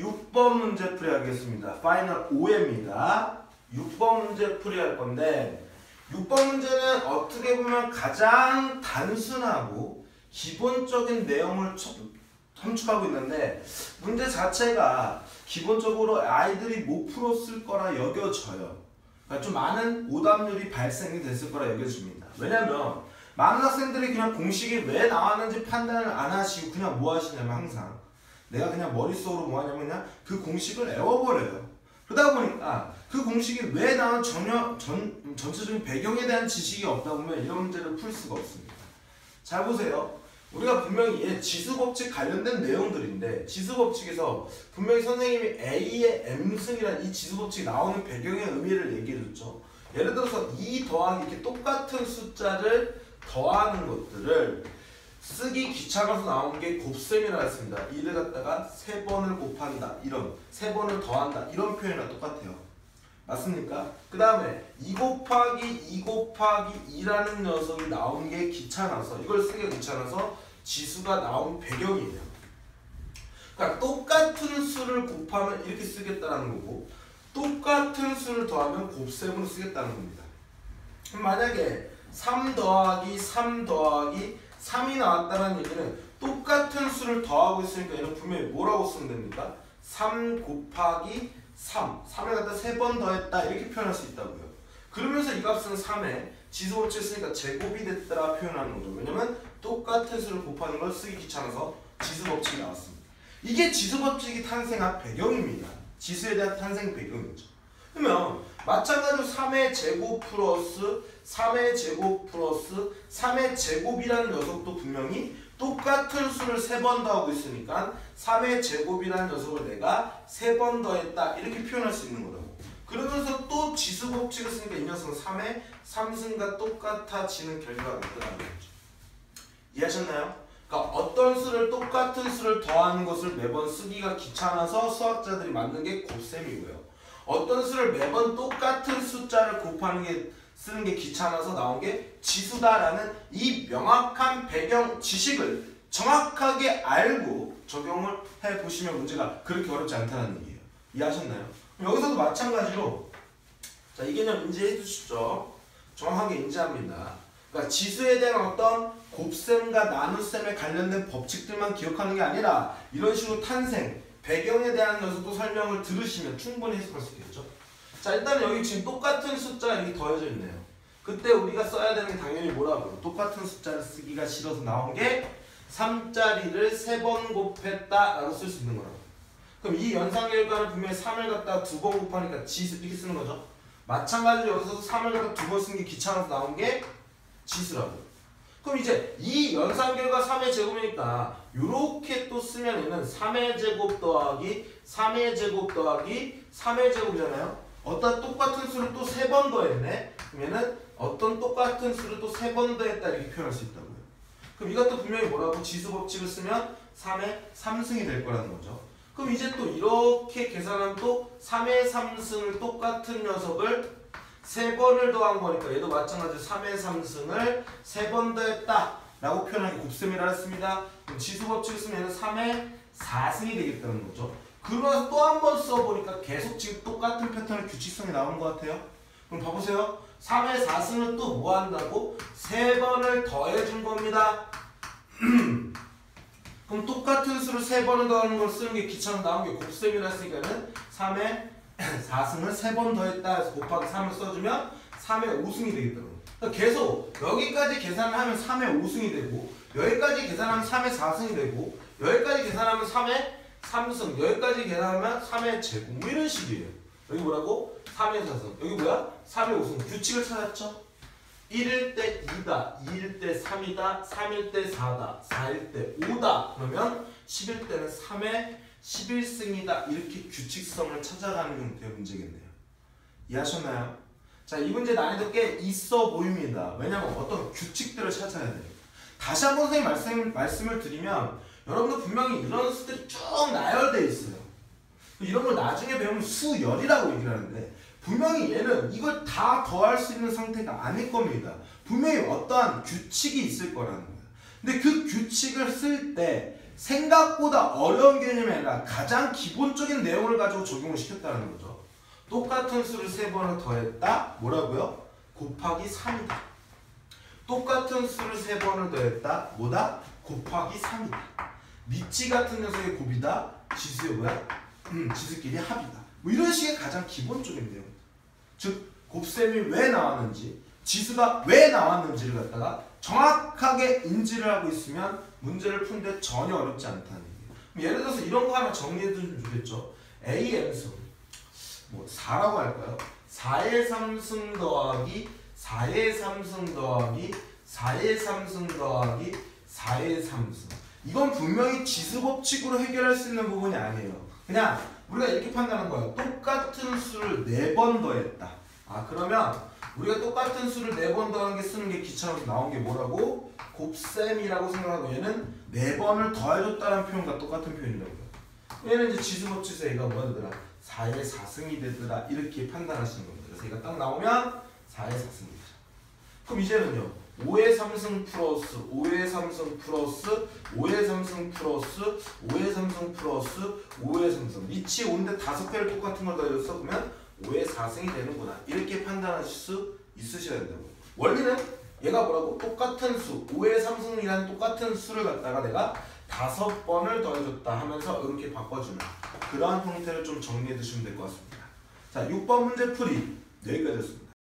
6번 문제 풀이하겠습니다. 파이널 5회입니다. 6번 문제 풀이할 건데 6번 문제는 어떻게 보면 가장 단순하고 기본적인 내용을 함축하고 있는데 문제 자체가 기본적으로 아이들이 못 풀었을 거라 여겨져요. 그러니까 좀 많은 오답률이 발생이 됐을 거라 여겨집니다. 왜냐면 많은 학생들이 그냥 공식이 왜 나왔는지 판단을 안 하시고 그냥 뭐 하시냐면 항상 내가 그냥 머릿속으로 뭐 하냐면 그냥 그 공식을 외워버려요. 그러다 보니까 그 공식이 왜 나온 전체적인 배경에 대한 지식이 없다 보면 이런 문제를 풀 수가 없습니다. 잘 보세요. 우리가 분명히 지수법칙 관련된 내용들인데 지수법칙에서 분명히 선생님이 A의 M승이라는 이 지수법칙이 나오는 배경의 의미를 얘기해줬죠. 예를 들어서 2 더하기 이렇게 똑같은 숫자를 더하는 것들을 쓰기 귀찮아서 나온 게 곱셈이라고 했습니다. 2를 갖다가 3번을 곱한다 이런 3번을 더한다 이런 표현이랑 똑같아요. 맞습니까? 그 다음에 2 곱하기 2 곱하기 2라는 녀석이 나온 게 귀찮아서 이걸 쓰기가 귀찮아서 지수가 나온 배경이에요. 그러니까 똑같은 수를 곱하면 이렇게 쓰겠다는 거고 똑같은 수를 더하면 곱셈으로 쓰겠다는 겁니다. 그럼 만약에 3 더하기 3 더하기 3이 나왔다는 얘기는 똑같은 수를 더하고 있으니까 얘는 분명히 뭐라고 쓰면 됩니까? 3 곱하기 3 3을 갖다 3번 더했다 이렇게 표현할 수 있다고요. 그러면서 이 값은 3에 지수법칙 쓰니까 제곱이 됐더라 표현하는 거죠. 왜냐면 똑같은 수를 곱하는 걸 쓰기 귀찮아서 지수법칙이 나왔습니다. 이게 지수법칙이 탄생한 배경입니다. 지수에 대한 탄생 배경이죠. 그러면 마찬가지로 3의 제곱 플러스 3의 제곱 플러스 3의 제곱이라는 녀석도 분명히 똑같은 수를 3번 더하고 있으니까 3의 제곱이라는 녀석을 내가 3번 더했다 이렇게 표현할 수 있는 거라고. 그러면서 또 지수법칙을 쓰니까 이 녀석은 3의 3승과 똑같아지는 결과가 있더라는 거죠. 이해하셨나요? 그러니까 어떤 수를 똑같은 수를 더하는 것을 매번 쓰기가 귀찮아서 수학자들이 만든 게 곱셈이고요. 어떤 수를 매번 똑같은 숫자를 곱하는 게 쓰는 게 귀찮아서 나온 게 지수다라는 이 명확한 배경 지식을 정확하게 알고 적용을 해보시면 문제가 그렇게 어렵지 않다는 얘기예요. 이해하셨나요? 여기서도 마찬가지로 자, 이 개념 인지해 주시죠. 정확하게 인지합니다. 그러니까 지수에 대한 어떤 곱셈과 나눗셈에 관련된 법칙들만 기억하는 게 아니라 이런 식으로 탄생, 배경에 대한 녀석도 설명을 들으시면 충분히 해석할 수 있겠죠. 자, 일단 여기 지금 똑같은 숫자가 이렇게 더해져 있네요. 그때 우리가 써야 되는 게 당연히 뭐라고요? 똑같은 숫자를 쓰기가 싫어서 나온 게 3짜리를 3번 곱했다 라고 쓸 수 있는 거라고. 그럼 이 연산결과는 분명히 3을 갖다가 2번 곱하니까 지수 이렇게 쓰는 거죠. 마찬가지로 여기서도 3을 갖다가 2번 쓰는 게 귀찮아서 나온 게 지수라고. 그럼 이제 이 연산결과 3의 제곱이니까 요렇게 또 쓰면 얘는 3의 제곱 더하기 3의 제곱 더하기 3의 제곱이잖아요. 어떤 똑같은 수를 또 3번 더했네. 그러면은 어떤 똑같은 수를 또 3번 더했다 이렇게 표현할 수 있다고요. 그럼 이것도 분명히 뭐라고 지수법칙을 쓰면 3의 3승이 될 거라는 거죠. 그럼 이제 또 이렇게 계산하면 또 3의 3승을 똑같은 녀석을 3번을 더한 거니까 얘도 마찬가지로 3의 3승을 3번 더했다 라고 표현하기 곱셈이라 했습니다. 그럼 지수법칙을 쓰면 얘는 3의 4승이 되겠다는 거죠. 그러면서 또 한 번 써보니까 계속 지금 똑같은 패턴의 규칙성이 나오는 것 같아요. 그럼 봐보세요. 3의 4승을 또 뭐 한다고? 3번을 더해준 겁니다. 그럼 똑같은 수를 3번을 더하는 걸 쓰는 게 귀찮아 나온 게 곱셈이라 했으니까는 3의 4승을 3번 더했다 해서 곱하기 3을 써주면 3의 5승이 되겠다고. 그러니까 계속 여기까지 계산을 하면 3의 5승이 되고 여기까지 계산하면 3의 4승이 되고 여기까지 계산하면 3의 3승 여기까지 계산하면 3의 제곱 뭐 이런 식이에요. 여기 뭐라고? 3의 4승 여기 뭐야? 3의 5승 규칙을 찾았죠? 1일 때 2다 2일 때 3이다 3일 때 4다 4일 때 5다 그러면 10일 때는 3의 11승이다 이렇게 규칙성을 찾아가는 형태의 문제겠네요. 이해하셨나요? 자, 이 문제 난이도 꽤 있어 보입니다. 왜냐면 어떤 규칙들을 찾아야 돼요. 다시 한번 선생님 말씀을 드리면 여러분들 분명히 이런 수들이 쭉 나열되어 있어요. 이런 걸 나중에 배우면 수열이라고 얘기를 하는데 분명히 얘는 이걸 다 더할 수 있는 상태가 아닐 겁니다. 분명히 어떠한 규칙이 있을 거라는 거예요. 근데 그 규칙을 쓸 때 생각보다 어려운 개념이 아니라 가장 기본적인 내용을 가지고 적용을 시켰다는 거죠. 똑같은 수를 3번을 더했다. 뭐라고요? 곱하기 3이다. 똑같은 수를 3번을 더했다. 뭐다? 곱하기 3이다. 미치 같은 녀석의 곱이다. 지수의 뭐야? 지수끼리 합이다. 뭐 이런 식의 가장 기본적인 내용입니다. 즉 곱셈이 왜 나왔는지, 지수가 왜 나왔는지를 갖다가 정확하게 인지를 하고 있으면 문제를 푸는데 전혀 어렵지 않다는 얘기예요. 예를 들어서 이런 거 하나 정리해 주면 좋겠죠. A M수 뭐 4라고 할까요? 4의 3승 더하기 4의 3승 더하기 4의 3승 더하기 4의 3승. 이건 분명히 지수 법칙으로 해결할 수 있는 부분이 아니에요. 그냥 우리가 이렇게 판단하는 거예요. 똑같은 수를 4번 더했다. 아 그러면 우리가 똑같은 수를 4번 더하는 게 쓰는 게 귀찮아서 나온 게 뭐라고? 곱셈이라고 생각하고 얘는 4번을 더해줬다는 표현과 똑같은 표현이라고요. 얘는 이제 지수 법칙에서 얘가 뭐가 되더라? 4의 4승이 되더라. 이렇게 판단하시는 겁니다. 그래서 얘가 딱 나오면 4의 4승이죠. 그럼 이제는요. 5의 3승 플러스 5의 3승 플러스 5의 3승 플러스 5의 3승 플러스 5의 3승 미치 5인데 5개를 똑같은 걸 더해줬어. 그러면 5의 4승이 되는구나. 이렇게 판단하실 수 있으셔야 된다고. 원리는 얘가 뭐라고? 똑같은 수 5의 3승이라는 똑같은 수를 갖다가 내가 5번을 더해줬다 하면서 이렇게 바꿔주는 그러한 형태를 좀 정리해 두시면 될 것 같습니다. 자, 6번 문제 풀이 여기까지였습니다.